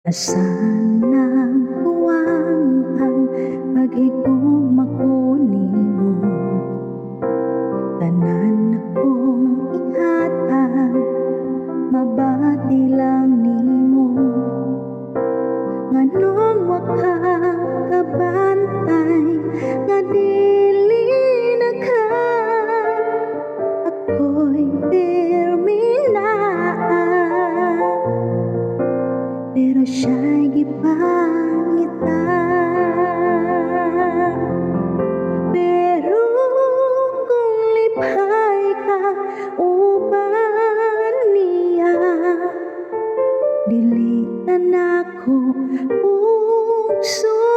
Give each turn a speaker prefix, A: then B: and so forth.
A: Asan huwang ang paghigugma ko nimo, tanan akong ihatag, mabati lang nimo. Nganong wa ka kabantay, nga dili na ka, ako'y pirmi na, pero siya'y gipangita. Pero kung liphay ka uban niya, dili na nako puso